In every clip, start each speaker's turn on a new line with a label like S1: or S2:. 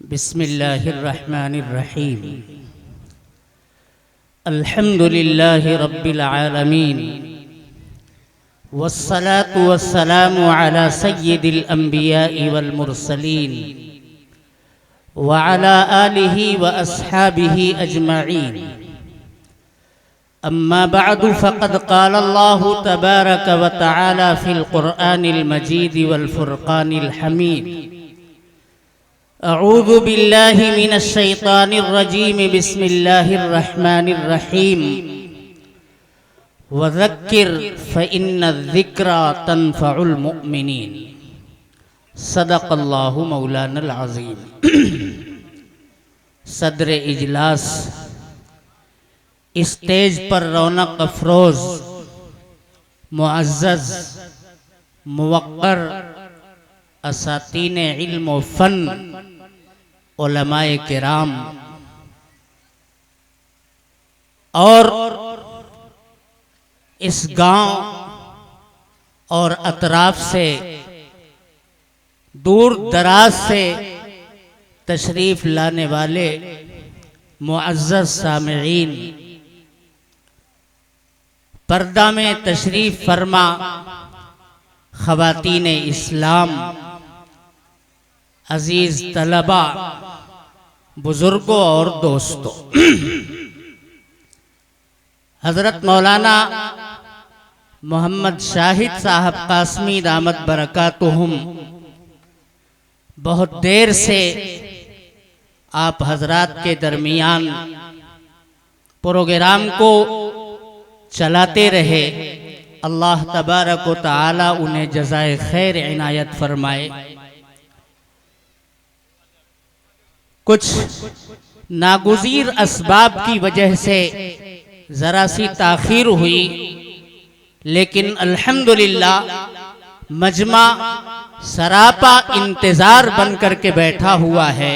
S1: बिस्मिल्लाहिर्रहमानिर्रहीम। अल्हम्दुलिल्लाहि रब्बिल आलमीन वस्सलातु वस्सलामु अला सय्यिदिल अंबिया'i वल मुरसलीन व अला आलिहि व अस्हाबिहि अजमईन। अम्मा बअदु फ़क़द क़ाल अल्लाहु तबारक व तआला फ़िल क़ुरआनिल मजीद वल फ़ुरक़ानिल हमीद। अऊज़ु बिल्लाहि मिनश शैतानिर रजीम। बिस्मिल्लाहिर रहमानिर रहीम। वज़क्किर फ़इन्नज़्ज़िक्रा तन्फ़उल मुअमिनीन। सदक़ल्लाहु मौलानल अज़ीम। सदर इजलास, स्टेज पर रौनक अफरोज़ मुअज़्ज़ज़ मुवक्कर असातीने इल्म व फ़न उलमाए किराम और इस गांव और अतराफ से दूर दराज से तशरीफ लाने वाले मुअज़्ज़ज़ सामिईन, पर्दा में तशरीफ फरमा ख़वातीने इस्लाम, अजीज तलबा, बुजुर्गों और दोस्तों, हजरत मौलाना मोहम्मद शाहिद साहब कासमी दामत बरकातुहुम बहुत देर से आप हजरात के दरमियान प्रोग्राम को चलाते रहे। अल्लाह तबारक व तआला उन्हें जज़ाए खैर इनायत फरमाए। कुछ नागुज़ीर असबाब की वजह से ज़रा सी ताख़ीर हुई, लेकिन अल्हम्दुलिल्लाह मजमा सरापा इंतज़ार बन करके बैठा हुआ है।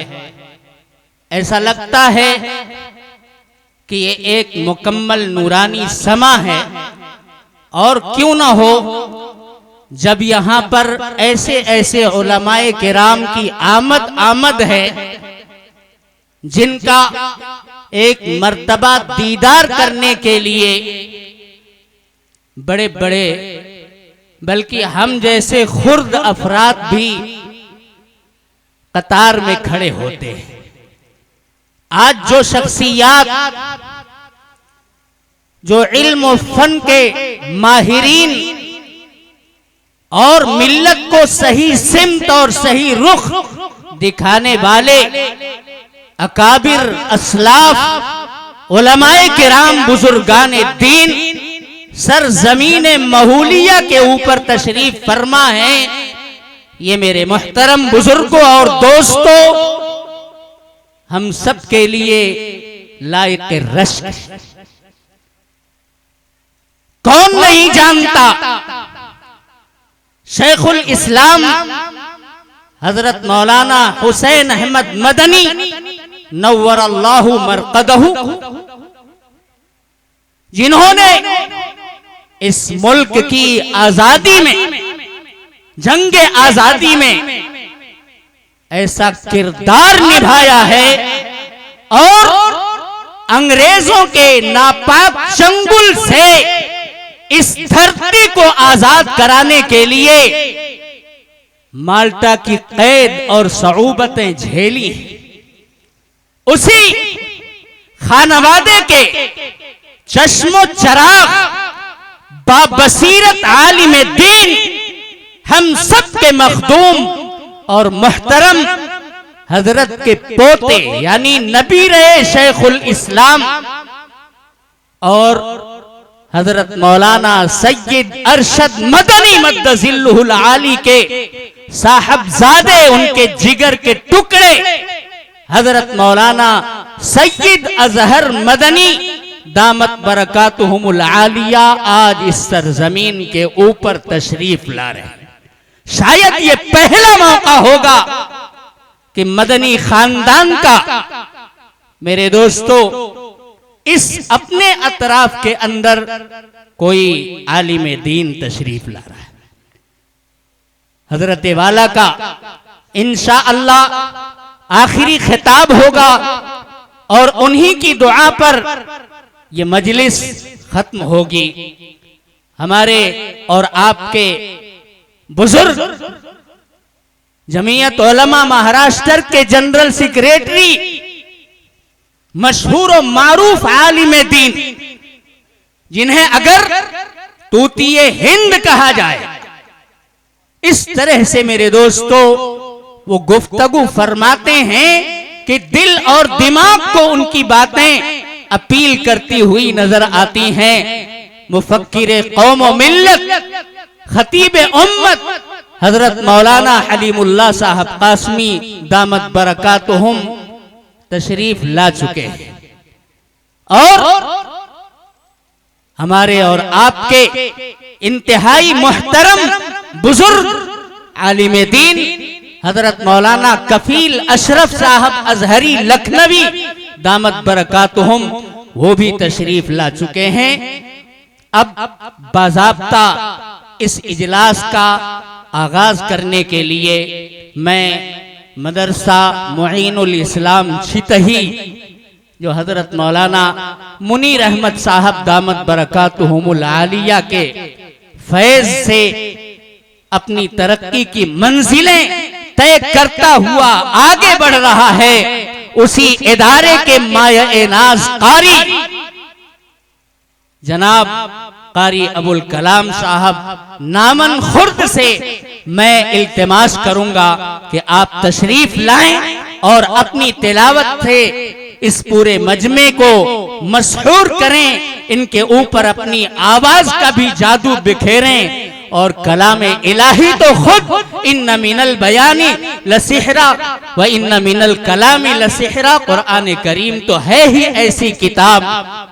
S1: ऐसा लगता है कि ये एक मुकम्मल नूरानी समा है, और क्यों ना हो जब यहाँ पर ऐसे ऐसे उलमाए किराम की आमद है जिनका एक मर्तबा दीदार करने के लिए बड़े बड़े बल्कि हम जैसे खुर्द अफराद भी कतार में खड़े होते हैं। आज जो शख्सियात, जो इल्म व फन के माहिरीन और मिल्लत को सही सिमत और सही रुख दिखाने वाले अकाबिर असलाफ उलमाए किराम बुजुर्गाने दीन सरजमीन महूलिया के ऊपर तशरीफ फरमा है, ये मेरे मुहतरम बुजुर्गों और दोस्तों हम सब के लिए लायक रश्क। कौन नहीं जानता शेखुल इस्लाम हजरत मौलाना हुसैन अहमद मदनी नव्वरल्लाहु मरकदहु, जिन्होंने इस मुल्क की आजादी में, जंग आजादी में ऐसा किरदार निभाया है और अंग्रेजों के नापाक चंगुल से इस धरती को आजाद कराने के लिए माल्टा की कैद और सऊबतें झेली। उसी खानवादे के चश्मो चराग बाबसीरत आलिम दीन, हम सब के मखदूम और मुहतरम हजरत के पोते यानी नबी रहे शेखुल इस्लाम और हजरत मौलाना सैयद अरशद मदनी मद्दजिल्लुहुल आली के साहबजादे, उनके जिगर के टुकड़े हजरत मौलाना सैयद अजहर मदनी दामत बरकातुहुमुल आलिया आज इस सरजमीन के ऊपर तशरीफ ला रहे हैं। शायद ये पहला मौका होगा कि मदनी खानदान का, मेरे दोस्तों, इस अपने अतराफ के अंदर कोई आलिम दीन तशरीफ ला रहा है। हजरत वाला का इंशाअल्लाह आखिरी खिताब होगा और उन्हीं की दुआ पर ये मजलिस खत्म होगी। हमारे और आपके बुजुर्ग जमीयत उलमा महाराष्ट्र के जनरल सेक्रेटरी, मशहूर और मारूफ आलिम दीन, जिन्हें अगर तूतिए हिंद कहा जाए, इस तरह से मेरे दोस्तों वो गुफ्तगू फरमाते हैं कि दिल और दिमाग को उनकी बातें अपील करती हुई नजर आती हैं। मुफक्किर कौम व मिल्लत, खतीब उम्मत हजरत मौलाना हलीमुल्लाह साहब कासमी दामत बरकातुहुम तशरीफ ला चुके हैं और हमारे और आपके इंतहाई मुहतरम बुजुर्ग आलिम दीन हजरत मौलाना कफील अशरफ साहब अजहरी लखनवी दामत बरकातुहुम वो भी तशरीफ ला चुके हैं। अब बाज़ाब्ता इस इजलास का आगाज करने के लिए मैं मदरसा मुईनुल इस्लाम छितही, जो हजरत मौलाना मुनीर अहमद साहब दामत बरकातुहुमुल आलिया के फैज से अपनी तरक्की की मंजिलें तय करता हुआ आगे बढ़ रहा है, उसी इदारे के माय-ए-नाज कारी जनाब कारी अबुल कलाम साहब नामन खुर्द से मैं इल्तिमास करूंगा कि आप तशरीफ लाएं और अपनी तिलावत से इस पूरे मजमे को मशहूर करें, इनके ऊपर अपनी आवाज का भी जादू बिखेरें। और कलाम इलाही तो खुद इन्न मिनल बयानी लसिहरा व इन्न मिनल कलामी लसिहरा, कुरान करीम तो है ही ऐसी किताब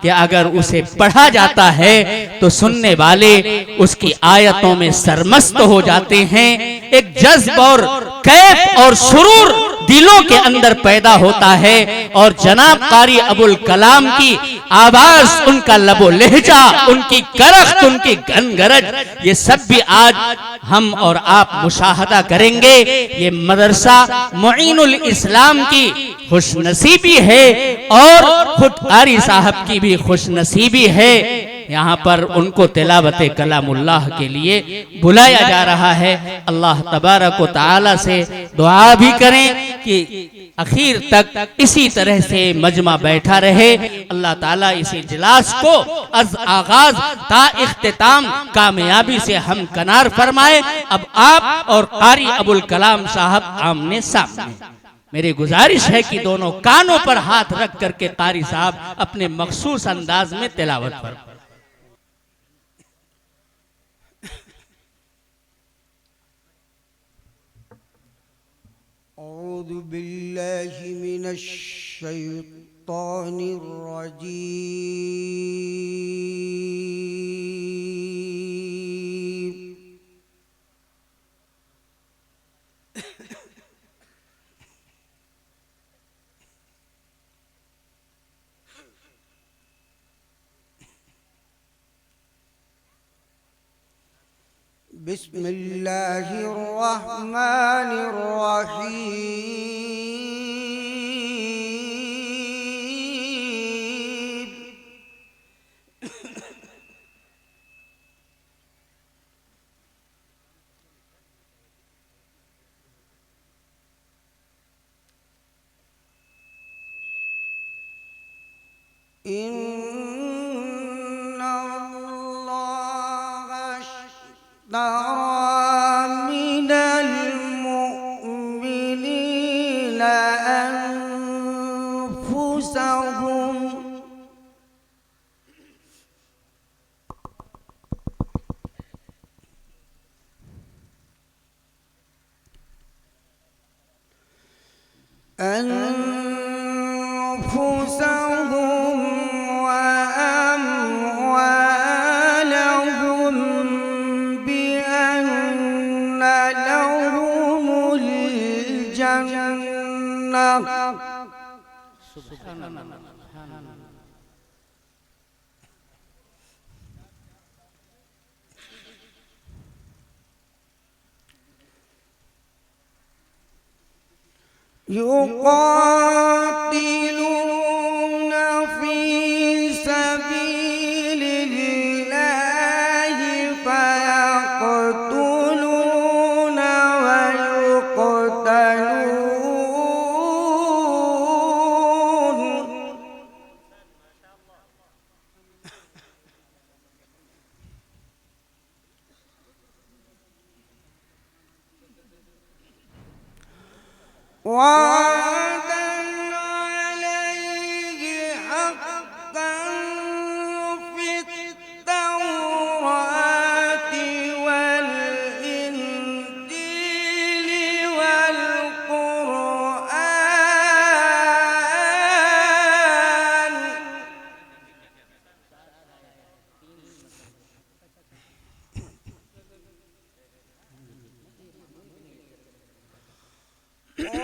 S1: कि अगर उसे पढ़ा जाता है तो सुनने वाले उसकी आयतों में सरमस्त हो जाते हैं। एक जज्ब और कैफ और सुरूर दिलों के अंदर पैदा होता है और जनाब कारी अबुल कलाम की आवाज, उनका लबो लहजा, उनकी करख्त, उनकी गनगरज, ये सब भी आज हम और आप मुशाहदा करेंगे। ये मदरसा मुईनुल इस्लाम की खुशनसीबी है और खुद कारी साहब की भी खुशनसीबी है। यहाँ पर उनको तिलावत कलामुल्लाह के लिए बुलाया जा रहा है। अल्लाह तबारक व तआला से दुआ भी करें कि आखिर तक इसी तरह से मजमा बैठा रहे। अल्लाह ताला इस इजलास को अज आगाज ता इख्तिताम कामयाबी से हम कनार फरमाए। अब आप और कारी अबुल कलाम साहब आमने सामने। मेरी गुजारिश है कि दोनों कानों पर हाथ रख करके कारी साहब अपने मखसूस अंदाज में तिलावत फरमाएं।
S2: औज़ु बिल्लाहि मिनश शैतानिर रजीम। बिस्मिल्लाहिर रहमानिर रहीम। أنفسهم وأموالهم بأن لهم الجنة سبحان الله। يقاتلون في سبيل الله فيقتلون ويقتلون وعدا عليه حقا في التوراة والإنجيل والقرآن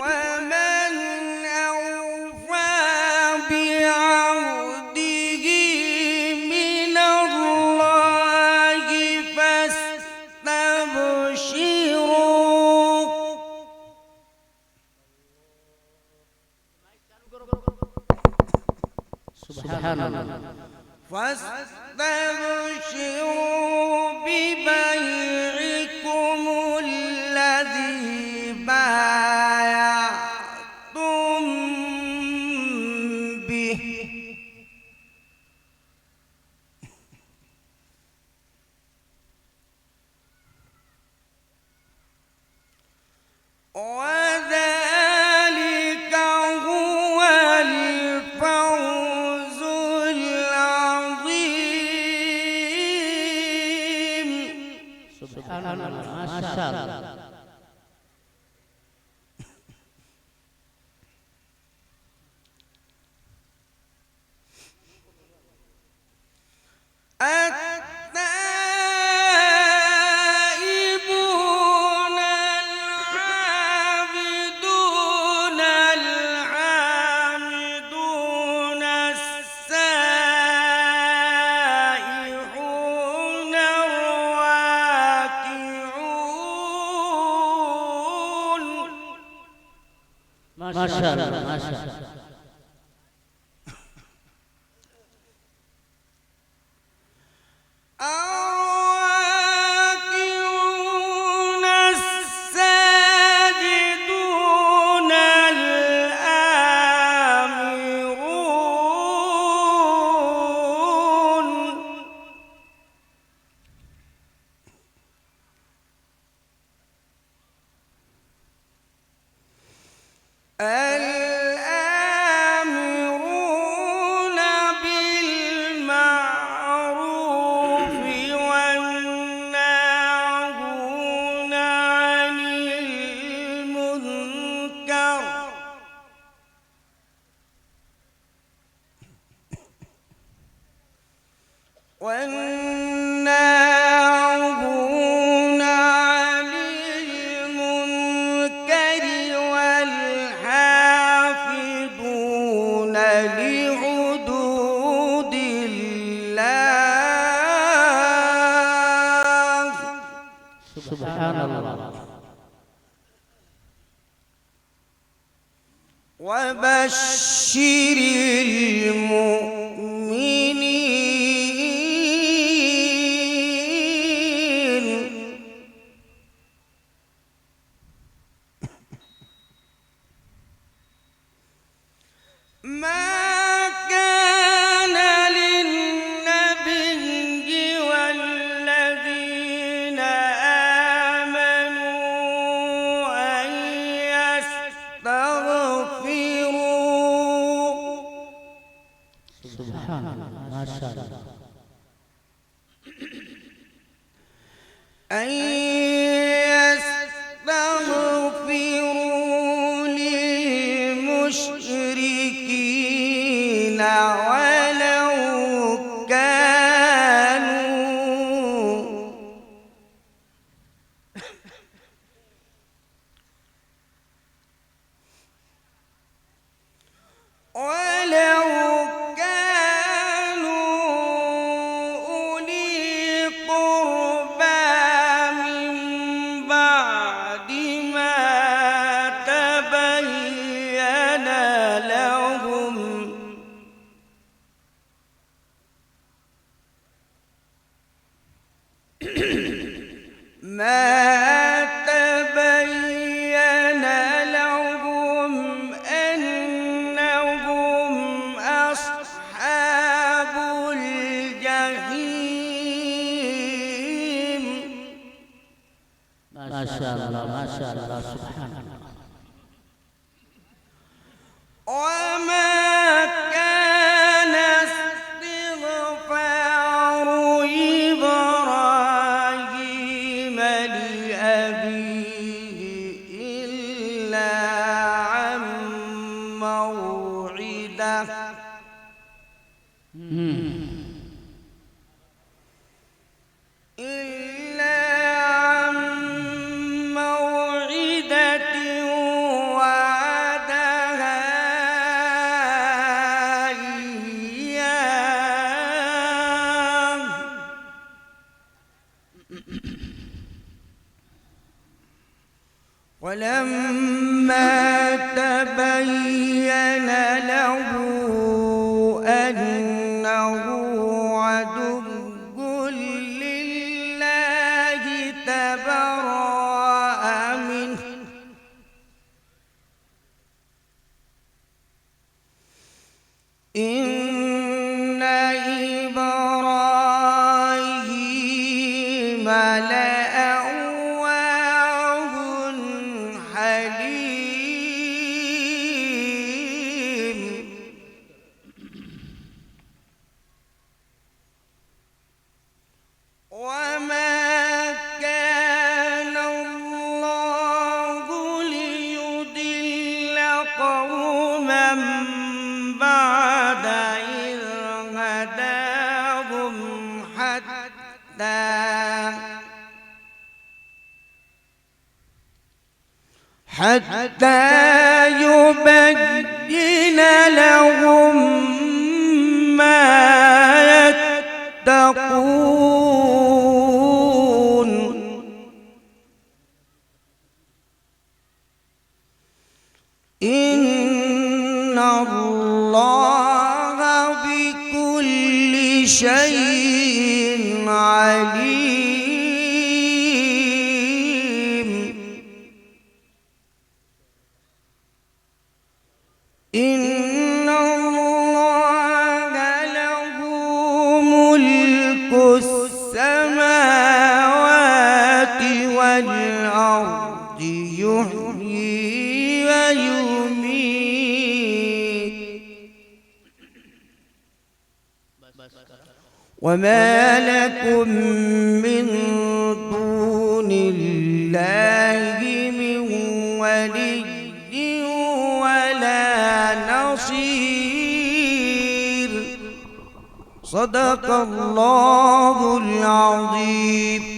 S2: ومن أوفى بعهده من الله فاستبشروا
S1: سبحان الله.
S2: فاستبشروا ببيعكم الذي بايعتم به وذلك هو الفوز العظيم.
S1: سبحان الله. ما شاء الله.
S2: التائبون العابدون الحامدون السائحون الراكعون.
S1: ما شاء الله. ما شاء الله.
S2: الراكعون الساجدون الآمرون الآمرون بالمعروف والناهون عن المنكر والناهون عن المنكر والحافظون لحدود الله.
S1: سبحان الله.
S2: وبشر المؤمنين ما كان للنبي والذين آمنوا أن يستغفروا
S1: سبحان الله. ما شاء الله.
S2: أن يستغفروا للمشركين ولو كانوا
S1: माशाअल्लाह सुभान अल्लाह।
S2: وما كان استغفار إبراهيم لأبيه إلا عن موعدة وعدها إياه ولما تبين له أنه عدو لله تبرأ منه إن إبراهيم لأواه حليم وما كان الله ليضل قوما بعد إذ هداهم حتى يبين لهم ما يتقون إن الله بكل شيء عليم إن الله له ملك السماوات والأرض يحيي ويميت وما لكم من دون الله من ولي ولا نصير صدق الله العظيم.